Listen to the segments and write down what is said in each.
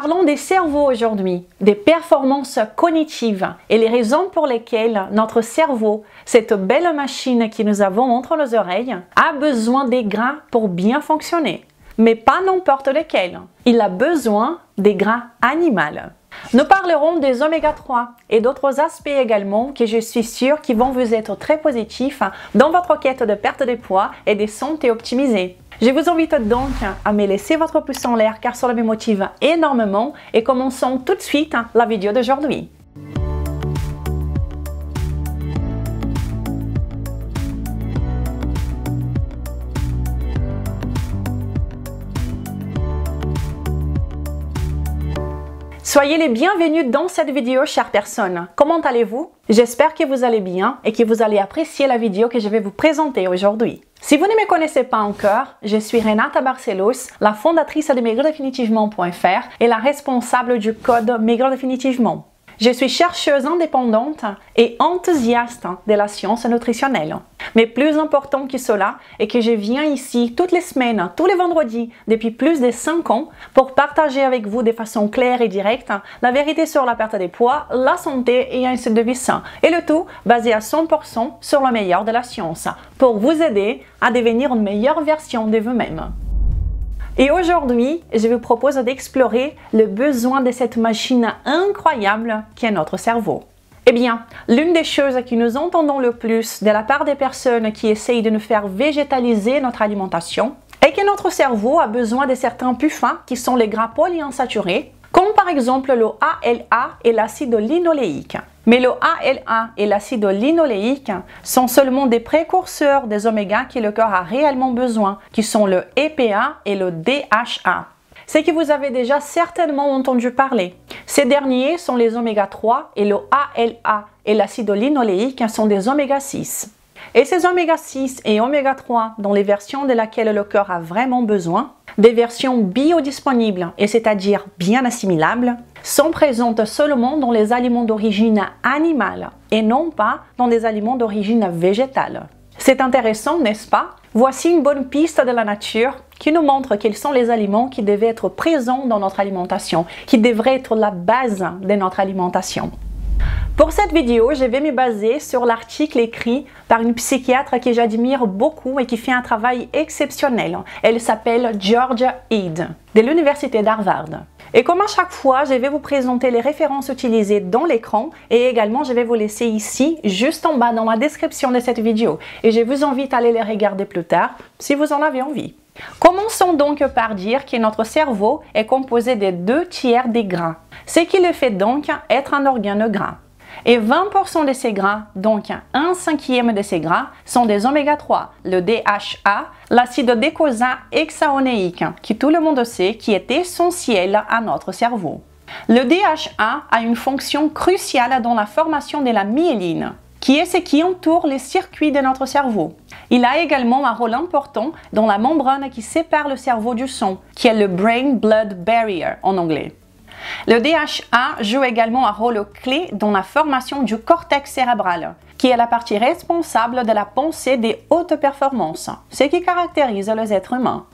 Parlons des cerveaux aujourd'hui, des performances cognitives et les raisons pour lesquelles notre cerveau, cette belle machine que nous avons entre nos oreilles, a besoin des gras pour bien fonctionner. Mais pas n'importe lesquels. Il a besoin des gras animaux. Nous parlerons des oméga 3 et d'autres aspects également que je suis sûre qui vont vous être très positifs dans votre quête de perte de poids et de santé optimisée. Je vous invite donc à me laisser votre pouce en l'air car cela me motive énormément et commençons tout de suite la vidéo d'aujourd'hui. Soyez les bienvenus dans cette vidéo, chères personnes. Comment allez-vous? J'espère que vous allez bien et que vous allez apprécier la vidéo que je vais vous présenter aujourd'hui. Si vous ne me connaissez pas encore, je suis Renata Barcelos, la fondatrice de maigredefinitivement.fr et la responsable du code Maigre-Définitivement. Je suis chercheuse indépendante et enthousiaste de la science nutritionnelle. Mais plus important que cela est que je viens ici toutes les semaines, tous les vendredis, depuis plus de 5 ans, pour partager avec vous de façon claire et directe la vérité sur la perte de poids, la santé et un style de vie sain. Et le tout basé à 100% sur le meilleur de la science, pour vous aider à devenir une meilleure version de vous-même. Et aujourd'hui, je vous propose d'explorer le besoin de cette machine incroyable qu'est notre cerveau. Eh bien, l'une des choses que nous entendons le plus de la part des personnes qui essayent de nous faire végétaliser notre alimentation est que notre cerveau a besoin de certains puffins qui sont les gras polyinsaturés, comme par exemple le ALA et l'acide linoléique. Mais le ALA et l'acide linoléique sont seulement des précurseurs des omégas que le corps a réellement besoin, qui sont le EPA et le DHA. C'est que vous avez déjà certainement entendu parler. Ces derniers sont les oméga 3 et le ALA et l'acide linoléique sont des oméga 6. Et ces oméga 6 et oméga 3, dans les versions de laquelle le corps a vraiment besoin, des versions biodisponibles, et c'est-à-dire bien assimilables, sont présentes seulement dans les aliments d'origine animale et non pas dans des aliments d'origine végétale. C'est intéressant, n'est-ce pas? Voici une bonne piste de la nature qui nous montre quels sont les aliments qui devaient être présents dans notre alimentation, qui devraient être la base de notre alimentation. Pour cette vidéo, je vais me baser sur l'article écrit par une psychiatre que j'admire beaucoup et qui fait un travail exceptionnel. Elle s'appelle Georgia Ede, de l'université d'Harvard. Et comme à chaque fois, je vais vous présenter les références utilisées dans l'écran et également je vais vous laisser ici, juste en bas dans la description de cette vidéo. Et je vous invite à aller les regarder plus tard si vous en avez envie. Commençons donc par dire que notre cerveau est composé de 2/3 des gras, ce qui le fait donc être un organe gras. Et 20% de ces gras, donc 1/5 de ces gras, sont des oméga 3, le DHA, l'acide décosa-hexaonéique, qui tout le monde sait qui est essentiel à notre cerveau. Le DHA a une fonction cruciale dans la formation de la myéline, qui est ce qui entoure les circuits de notre cerveau. Il a également un rôle important dans la membrane qui sépare le cerveau du sang, qui est le Brain-Blood Barrier en anglais. Le DHA joue également un rôle clé dans la formation du cortex cérébral, qui est la partie responsable de la pensée des hautes performances, ce qui caractérise les êtres humains.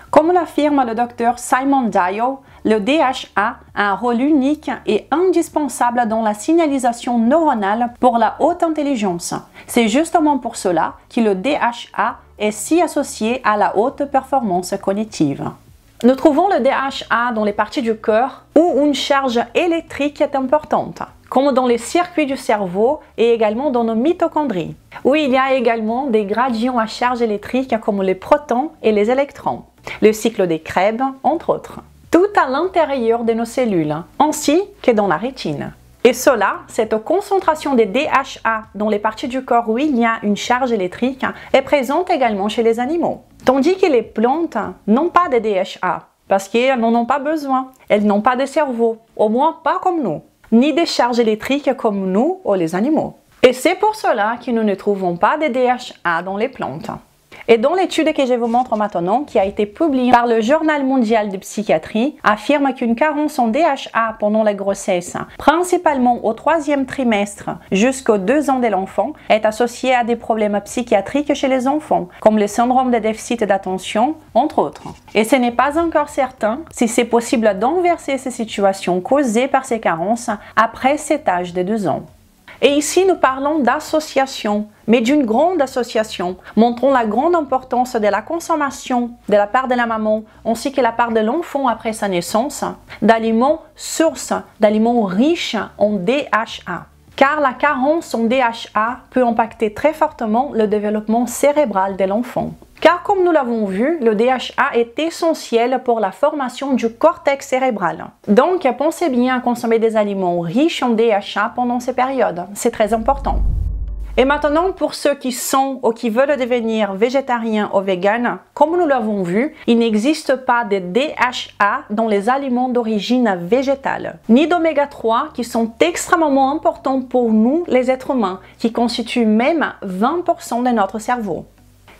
Comme l'affirme le docteur Simon Dio, le DHA a un rôle unique et indispensable dans la signalisation neuronale pour la haute intelligence. C'est justement pour cela que le DHA est si associé à la haute performance cognitive. Nous trouvons le DHA dans les parties du corps où une charge électrique est importante, comme dans les circuits du cerveau et également dans nos mitochondries, où il y a également des gradients à charge électrique comme les protons et les électrons, le cycle des Krebs, entre autres. Tout à l'intérieur de nos cellules, ainsi que dans la rétine. Et cela, cette concentration des DHA dans les parties du corps où il y a une charge électrique est présente également chez les animaux. Tandis que les plantes n'ont pas de DHA, parce qu'elles n'en ont pas besoin. Elles n'ont pas de cerveau, au moins pas comme nous, ni de charges électriques comme nous ou les animaux. Et c'est pour cela que nous ne trouvons pas de DHA dans les plantes. Et dans l'étude que je vous montre maintenant, qui a été publiée par le Journal mondial de psychiatrie, affirme qu'une carence en DHA pendant la grossesse, principalement au 3e trimestre jusqu'aux 2 ans de l'enfant, est associée à des problèmes psychiatriques chez les enfants, comme le syndrome de déficit d'attention, entre autres. Et ce n'est pas encore certain si c'est possible d'inverser ces situations causées par ces carences après cet âge de 2 ans. Et ici, nous parlons d'association, mais d'une grande association, montrant la grande importance de la consommation de la part de la maman, ainsi que la part de l'enfant après sa naissance, d'aliments sources, d'aliments riches en DHA. Car la carence en DHA peut impacter très fortement le développement cérébral de l'enfant. Car comme nous l'avons vu, le DHA est essentiel pour la formation du cortex cérébral. Donc, pensez bien à consommer des aliments riches en DHA pendant ces périodes. C'est très important. Et maintenant, pour ceux qui sont ou qui veulent devenir végétariens ou véganes, comme nous l'avons vu, il n'existe pas de DHA dans les aliments d'origine végétale, ni d'oméga 3 qui sont extrêmement importants pour nous, les êtres humains, qui constituent même 20% de notre cerveau.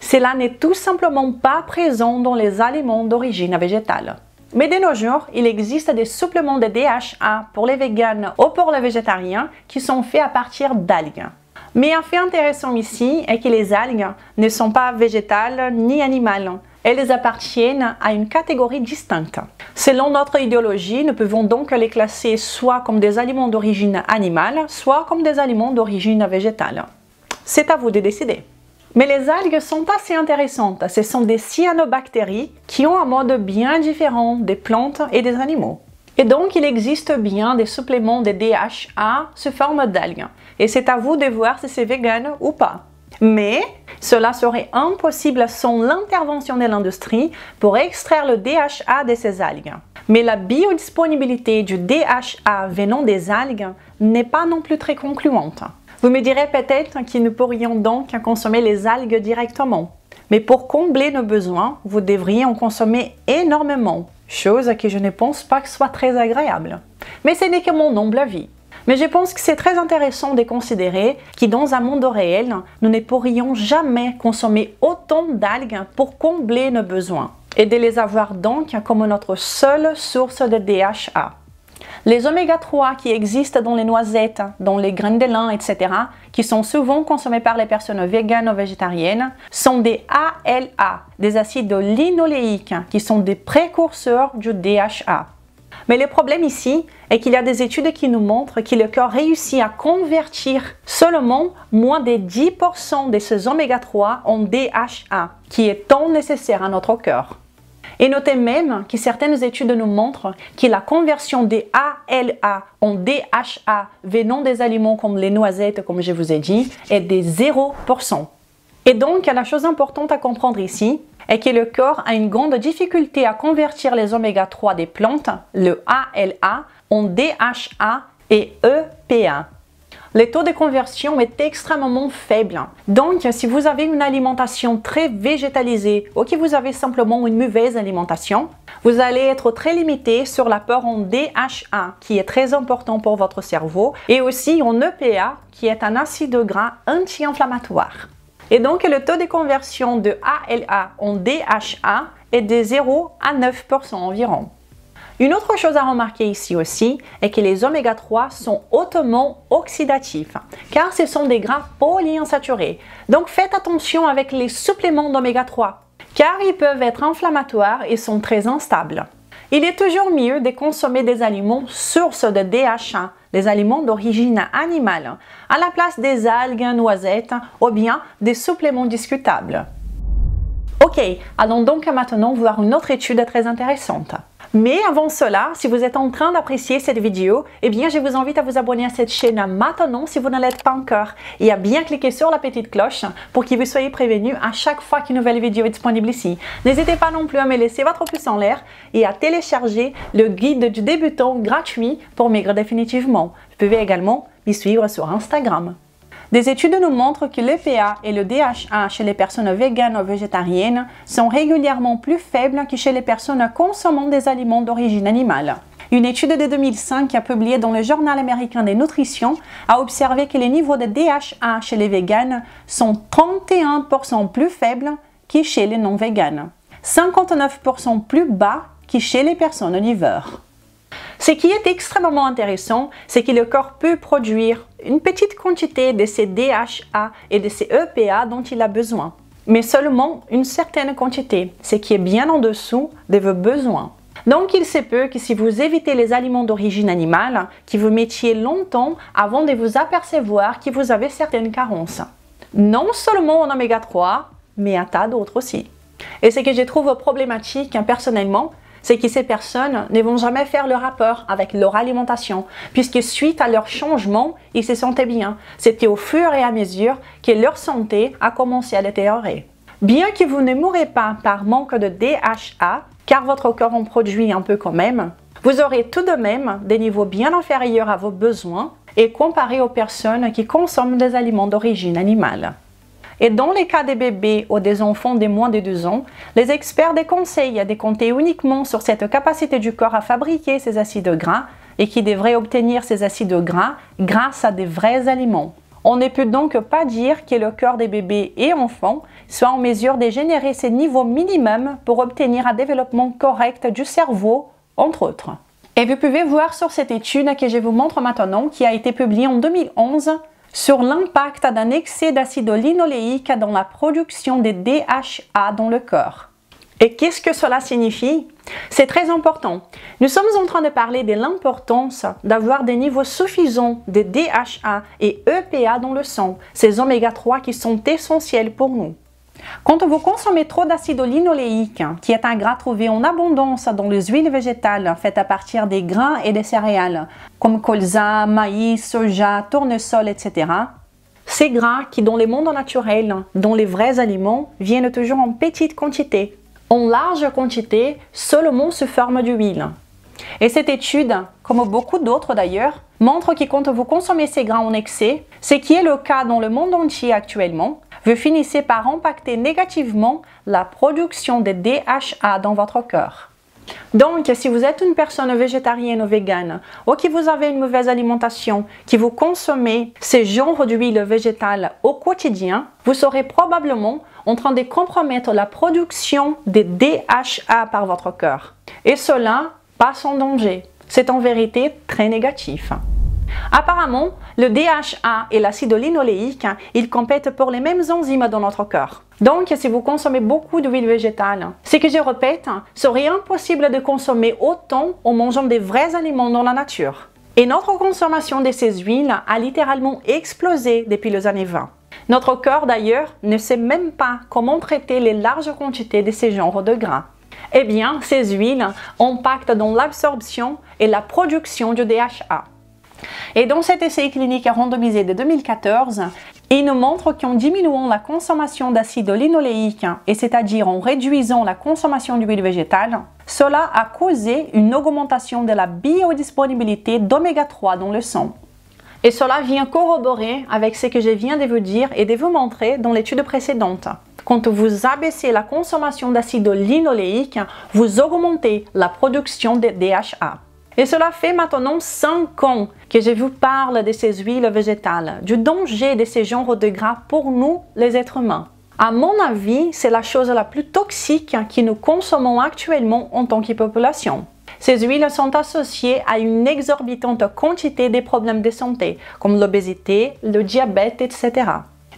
Cela n'est tout simplement pas présent dans les aliments d'origine végétale. Mais de nos jours, il existe des suppléments de DHA pour les véganes ou pour les végétariens qui sont faits à partir d'algues. Mais un fait intéressant ici est que les algues ne sont pas végétales ni animales. Elles appartiennent à une catégorie distincte. Selon notre idéologie, nous pouvons donc les classer soit comme des aliments d'origine animale, soit comme des aliments d'origine végétale. C'est à vous de décider. Mais les algues sont assez intéressantes. Ce sont des cyanobactéries qui ont un mode bien différent des plantes et des animaux. Et donc, il existe bien des suppléments de DHA sous forme d'algues. Et c'est à vous de voir si c'est vegan ou pas. Mais cela serait impossible sans l'intervention de l'industrie pour extraire le DHA de ces algues. Mais la biodisponibilité du DHA venant des algues n'est pas non plus très concluante. Vous me direz peut-être que nous pourrions donc consommer les algues directement. Mais pour combler nos besoins, vous devriez en consommer énormément, chose que je ne pense pas que soit très agréable. Mais ce n'est que mon humble avis. Mais je pense que c'est très intéressant de considérer que dans un monde réel, nous ne pourrions jamais consommer autant d'algues pour combler nos besoins et de les avoir donc comme notre seule source de DHA. Les oméga 3 qui existent dans les noisettes, dans les graines de lin, etc., qui sont souvent consommés par les personnes véganes ou végétariennes, sont des ALA, des acides linoléiques, qui sont des précurseurs du DHA. Mais le problème ici est qu'il y a des études qui nous montrent que le corps réussit à convertir seulement moins de 10% de ces oméga 3 en DHA, qui est tant nécessaire à notre corps. Et notez même que certaines études nous montrent que la conversion des ALA en DHA venant des aliments comme les noisettes, comme je vous ai dit, est de 0%. Et donc, la chose importante à comprendre ici est que le corps a une grande difficulté à convertir les oméga 3 des plantes, le ALA, en DHA et EPA. Le taux de conversion est extrêmement faible. Donc, si vous avez une alimentation très végétalisée ou que vous avez simplement une mauvaise alimentation, vous allez être très limité sur l'apport en DHA, qui est très important pour votre cerveau, et aussi en EPA, qui est un acide gras anti-inflammatoire. Et donc, le taux de conversion de ALA en DHA est de 0 à 9% environ. Une autre chose à remarquer ici aussi est que les oméga 3 sont hautement oxydatifs, car ce sont des gras polyinsaturés. Donc faites attention avec les suppléments d'oméga 3, car ils peuvent être inflammatoires et sont très instables. Il est toujours mieux de consommer des aliments sources de DHA, des aliments d'origine animale, à la place des algues, noisettes ou bien des suppléments discutables. Ok, allons donc maintenant voir une autre étude très intéressante. Mais avant cela, si vous êtes en train d'apprécier cette vidéo, eh bien je vous invite à vous abonner à cette chaîne maintenant si vous ne l'êtes pas encore et à bien cliquer sur la petite cloche pour que vous soyez prévenus à chaque fois qu'une nouvelle vidéo est disponible ici. N'hésitez pas non plus à me laisser votre pouce en l'air et à télécharger le guide du débutant gratuit pour maigrir définitivement. Vous pouvez également me suivre sur Instagram. Des études nous montrent que l'EPA et le DHA chez les personnes véganes ou végétariennes sont régulièrement plus faibles que chez les personnes consommant des aliments d'origine animale. Une étude de 2005 publiée dans le Journal américain des nutritions a observé que les niveaux de DHA chez les véganes sont 31% plus faibles que chez les non-véganes, 59% plus bas que chez les personnes omnivores. Ce qui est extrêmement intéressant, c'est que le corps peut produire une petite quantité de ces DHA et de ces EPA dont il a besoin, mais seulement une certaine quantité, ce qui est bien en dessous de vos besoins. Donc il se peut que si vous évitez les aliments d'origine animale, que vous mettiez longtemps avant de vous apercevoir que vous avez certaines carences. Non seulement en oméga 3, mais un tas d'autres aussi. Et ce que je trouve problématique personnellement, c'est que ces personnes ne vont jamais faire le rapport avec leur alimentation, puisque suite à leur changement, ils se sentaient bien. C'était au fur et à mesure que leur santé a commencé à détériorer. Bien que vous ne mourrez pas par manque de DHA, car votre corps en produit un peu quand même, vous aurez tout de même des niveaux bien inférieurs à vos besoins et comparés aux personnes qui consomment des aliments d'origine animale. Et dans les cas des bébés ou des enfants de moins de 2 ans, les experts déconseillent de compter uniquement sur cette capacité du corps à fabriquer ces acides gras et qui devrait obtenir ces acides gras grâce à des vrais aliments. On ne peut donc pas dire que le corps des bébés et enfants soit en mesure de générer ces niveaux minimums pour obtenir un développement correct du cerveau, entre autres. Et vous pouvez voir sur cette étude que je vous montre maintenant, qui a été publiée en 2011, sur l'impact d'un excès d'acide linoléique dans la production des DHA dans le corps. Et qu'est-ce que cela signifie? C'est très important. Nous sommes en train de parler de l'importance d'avoir des niveaux suffisants de DHA et EPA dans le sang, ces oméga 3 qui sont essentiels pour nous. Quand vous consommez trop d'acide linoléique, qui est un gras trouvé en abondance dans les huiles végétales faites à partir des grains et des céréales, comme colza, maïs, soja, tournesol, etc., ces gras qui dans le monde naturel, dans les vrais aliments, viennent toujours en petite quantité, en large quantité, seulement sous forme d'huile. Et cette étude, comme beaucoup d'autres d'ailleurs, montre que quand vous consommez ces gras en excès, ce qui est le cas dans le monde entier actuellement, vous finissez par impacter négativement la production de DHA dans votre corps. Donc, si vous êtes une personne végétarienne ou végane, ou que vous avez une mauvaise alimentation, que vous consommez ces genres d'huile végétale au quotidien, vous serez probablement en train de compromettre la production de DHA par votre corps. Et cela, pas sans danger. C'est en vérité très négatif. Apparemment, le DHA et l'acide linoléique, ils compètent pour les mêmes enzymes dans notre corps. Donc, si vous consommez beaucoup d'huile végétale, ce que je répète, serait impossible de consommer autant en mangeant des vrais aliments dans la nature. Et notre consommation de ces huiles a littéralement explosé depuis les années 20. Notre corps d'ailleurs ne sait même pas comment traiter les larges quantités de ces genres de gras. Eh bien, ces huiles impactent dans l'absorption et la production du DHA. Et dans cet essai clinique randomisé de 2014, il nous montre qu'en diminuant la consommation d'acide linoléique, et c'est-à-dire en réduisant la consommation d'huile végétale, cela a causé une augmentation de la biodisponibilité d'oméga 3 dans le sang. Et cela vient corroborer avec ce que je viens de vous dire et de vous montrer dans l'étude précédente. Quand vous abaissez la consommation d'acide linoléique, vous augmentez la production de DHA. Et cela fait maintenant 5 ans que je vous parle de ces huiles végétales, du danger de ces genres de gras pour nous, les êtres humains. À mon avis, c'est la chose la plus toxique que nous consommons actuellement en tant que population. Ces huiles sont associées à une exorbitante quantité de problèmes de santé, comme l'obésité, le diabète, etc.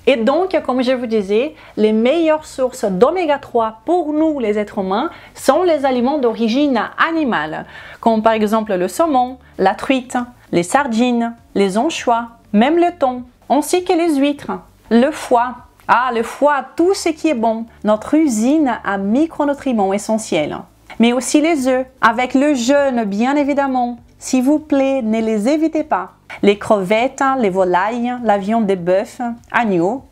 Et donc, comme je vous disais, les meilleures sources d'oméga 3 pour nous, les êtres humains, sont les aliments d'origine animale, comme par exemple le saumon, la truite, les sardines, les anchois, même le thon, ainsi que les huîtres, le foie. Ah, le foie, tout ce qui est bon, notre usine à micronutriments essentiels. Mais aussi les œufs, avec le jeûne bien évidemment. S'il vous plaît, ne les évitez pas. Les crevettes, les volailles, la viande de bœuf, agneau.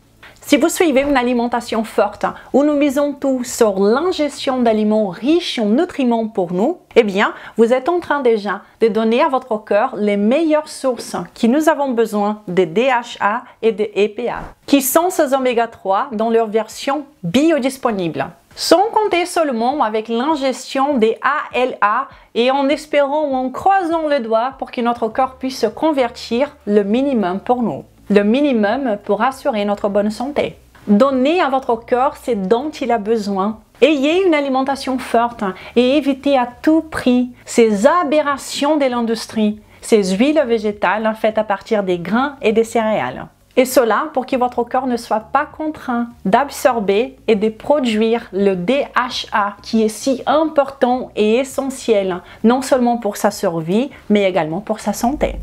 Si vous suivez une alimentation forte où nous misons tout sur l'ingestion d'aliments riches en nutriments pour nous, eh bien, vous êtes en train déjà de donner à votre corps les meilleures sources que nous avons besoin de DHA et de EPA, qui sont ces oméga 3 dans leur version biodisponible. Sans compter seulement avec l'ingestion des ALA et en espérant ou en croisant le doigt pour que notre corps puisse se convertir le minimum pour nous. Le minimum pour assurer notre bonne santé. Donnez à votre corps ce dont il a besoin. Ayez une alimentation forte et évitez à tout prix ces aberrations de l'industrie, ces huiles végétales faites à partir des grains et des céréales. Et cela pour que votre corps ne soit pas contraint d'absorber et de produire le DHA qui est si important et essentiel, non seulement pour sa survie, mais également pour sa santé.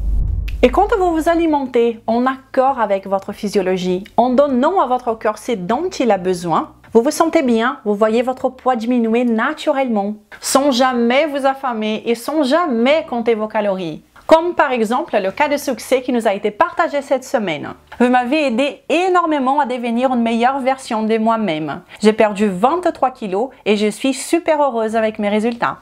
Et quand vous vous alimentez en accord avec votre physiologie, en donnant à votre corps ce dont il a besoin, vous vous sentez bien, vous voyez votre poids diminuer naturellement, sans jamais vous affamer et sans jamais compter vos calories. Comme par exemple le cas de succès qui nous a été partagé cette semaine. Vous m'avez aidé énormément à devenir une meilleure version de moi-même. J'ai perdu 23 kilos et je suis super heureuse avec mes résultats.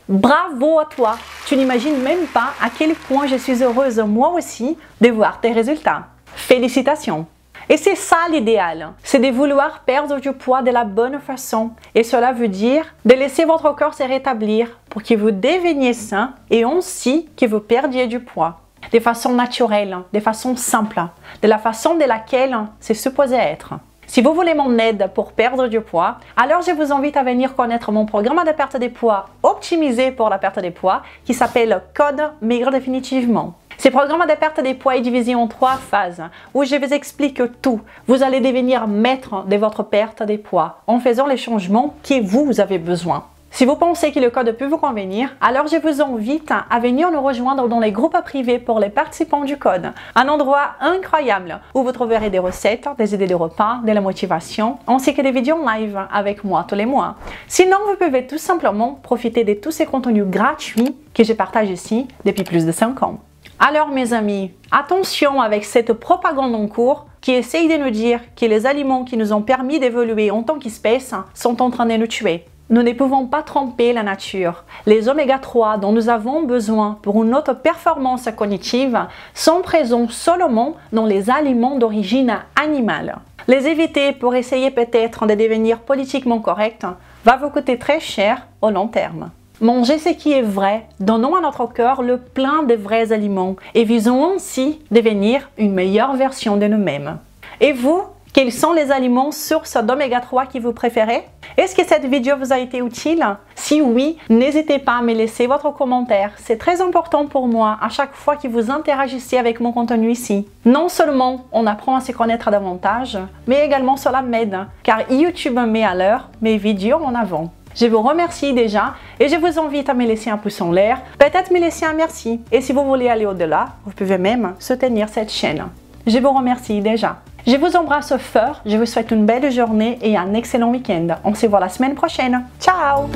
Bravo à toi! Tu n'imagines même pas à quel point je suis heureuse moi aussi de voir tes résultats. Félicitations! Et c'est ça l'idéal, c'est de vouloir perdre du poids de la bonne façon. Et cela veut dire de laisser votre corps se rétablir pour que vous deveniez sain et aussi que vous perdiez du poids. De façon naturelle, de façon simple, de la façon de laquelle c'est supposé être. Si vous voulez mon aide pour perdre du poids, alors je vous invite à venir connaître mon programme de perte de poids optimisé pour la perte de poids qui s'appelle Code Maigrir Définitivement. Ce programme de perte de poids est divisé en 3 phases où je vous explique tout. Vous allez devenir maître de votre perte de poids en faisant les changements que vous avez besoin. Si vous pensez que le code peut vous convenir, alors je vous invite à venir nous rejoindre dans les groupes privés pour les participants du code. Un endroit incroyable où vous trouverez des recettes, des idées de repas, de la motivation, ainsi que des vidéos live avec moi tous les mois. Sinon, vous pouvez tout simplement profiter de tous ces contenus gratuits que je partage ici depuis plus de 5 ans. Alors mes amis, attention avec cette propagande en cours qui essaye de nous dire que les aliments qui nous ont permis d'évoluer en tant qu'espèce sont en train de nous tuer. Nous ne pouvons pas tromper la nature. Les oméga 3 dont nous avons besoin pour une autre performance cognitive sont présents seulement dans les aliments d'origine animale. Les éviter pour essayer peut-être de devenir politiquement correct va vous coûter très cher au long terme. Mangez ce qui est vrai, donnons à notre corps le plein de vrais aliments et visons ainsi devenir une meilleure version de nous-mêmes. Et vous, quels sont les aliments sources d'oméga 3 que vous préférez? Est-ce que cette vidéo vous a été utile? Si oui, n'hésitez pas à me laisser votre commentaire. C'est très important pour moi à chaque fois que vous interagissez avec mon contenu ici. Non seulement on apprend à se connaître davantage, mais également cela m'aide, car YouTube met à l'heure mes vidéos en avant. Je vous remercie déjà et je vous invite à me laisser un pouce en l'air, peut-être me laisser un merci. Et si vous voulez aller au-delà, vous pouvez même soutenir cette chaîne. Je vous remercie déjà. Je vous embrasse fort, je vous souhaite une belle journée et un excellent week-end. On se voit la semaine prochaine. Ciao!